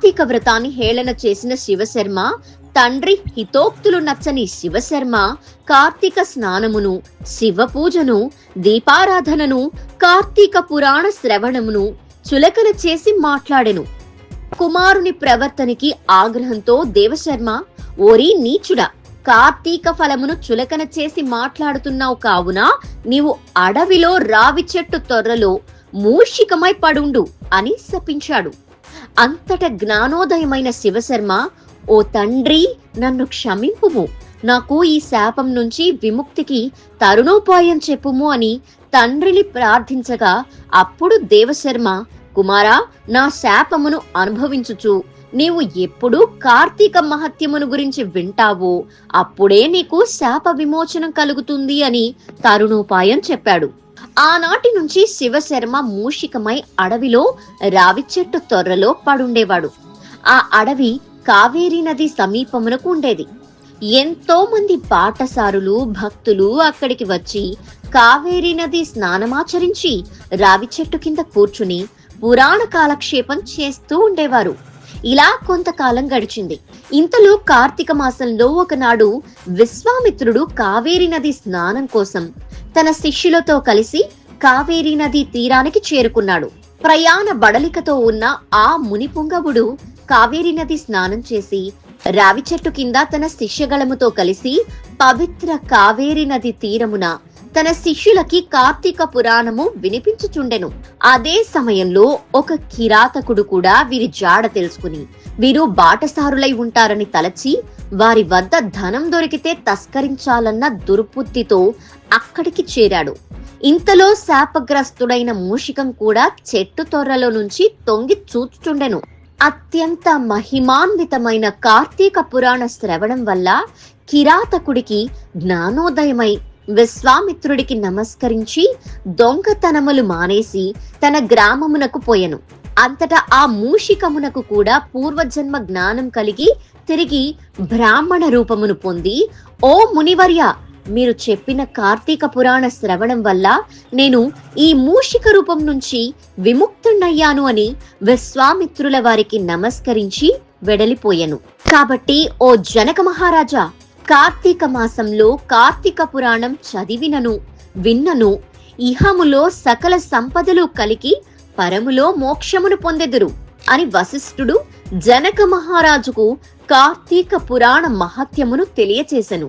కార్తీక వ్రతాన్ని హేళన చేసిన శివశర్మ, తండ్రి హితోక్తులు నచ్చని శివశర్మ కార్తీక స్నానమును, శివ పూజను, దీపారాధనను, కార్తీక పురాణ శ్రవణమును చులకన చేసి మాట్లాడెను. కుమారుని ప్రవర్తనకి ఆగ్రహంతో దేవశర్మ, ఓరి నీచుడా, కార్తీక ఫలమును చులకన చేసి మాట్లాడుతున్నావు కావున నీవు అడవిలో రావి చెట్టు తొర్రలో మూషికమై పడుండు అని శపించాడు. అంతట జ్ఞానోదయమైన శివశర్మ, ఓ తండ్రి, నన్ను క్షమింపుము, నాకు ఈ శాపం నుంచి విముక్తికి తరుణోపాయం చెప్పుము అని తండ్రిని ప్రార్థించగా, అప్పుడు దేవశర్మ, కుమారా, నా శాపమును అనుభవించుచు నీవు ఎప్పుడు కార్తీక మహత్యమును గురించి వింటావో అప్పుడే నీకు శాప విమోచనం కలుగుతుంది అని తరుణోపాయం చెప్పాడు. ఆనాటి నుంచి శివశర్మ మూషికమై అడవిలో రావి చెట్టు తొర్రలో పడుండేవాడు. ఆ అడవి కావేరీ నది సమీపమునకు ఉండేది. ఎంతో మంది బాటసారులు, భక్తులు అక్కడికి వచ్చి కావేరీ నది స్నానమాచరించి రావి చెట్టు కింద కూర్చుని పురాణ కాలక్షేపం చేస్తూ ఉండేవారు. ఇలా కొంతకాలం గడిచింది. ఇంతలో కార్తీక మాసంలో ఒకనాడు విశ్వామిత్రుడు కావేరీ నది స్నానం కోసం తన శిష్యులతో కలిసి కావేరీ నది తీరానికి చేరుకున్నాడు. ప్రయాణ బడలికతో ఉన్న ఆ మునిపుంగవుడు కావేరీ నది స్నానం చేసి రావి చెట్టు కింద తన శిష్యగళముతో కలిసి పవిత్ర కావేరీ నది తీరమున తన శిష్యులకి కార్తీక పురాణము వినిపించుచుండెను. అదే సమయంలో ఒక కిరాతకుడు కూడా వీరి జాడ తెలుసుకుని వీరు బాటసారులై ఉంటారని తలచి వారి వద్ద ధనం దొరికితే తస్కరించాలన్న దుర్బుద్ధితో అక్కడికి చేరాడు. ఇంతలో శాపగ్రస్తుడైన మూషికం కూడా చెట్టు తొర్రలో నుంచి తొంగి చూచుచుండెను. అత్యంత మహిమాన్వితమైన కార్తీక పురాణ శ్రవణం వల్ల కిరాతకుడికి జ్ఞానోదయమై విశ్వామిత్రుడికి నమస్కరించి దొంగతనములు మానేసి తన గ్రామమునకు పోయెను. అంతటా ఆ మూషికమునకు కూడా పూర్వజన్మ జ్ఞానం కలిగి తిరిగి బ్రాహ్మణ రూపమును పొంది, ఓ మునివర్య, మీరు చెప్పిన కార్తీక పురాణ శ్రవణం వల్ల నేను ఈ మూషిక రూపం నుంచి విముక్తున్నయ్యాను అని విశ్వామిత్రుల వారికి నమస్కరించి వెడలిపోయెను. కాబట్టి ఓ జనక మహారాజా, కార్తీక మాసంలో కార్తీక పురాణం చదివినను విన్నను ఇహములో సకల సంపదలు కలిగి పరములో మోక్షమును పొందెదురు అని వశిష్ఠుడు జనక మహారాజుకు కార్తీక పురాణ మహత్యమును తెలియచేసెను.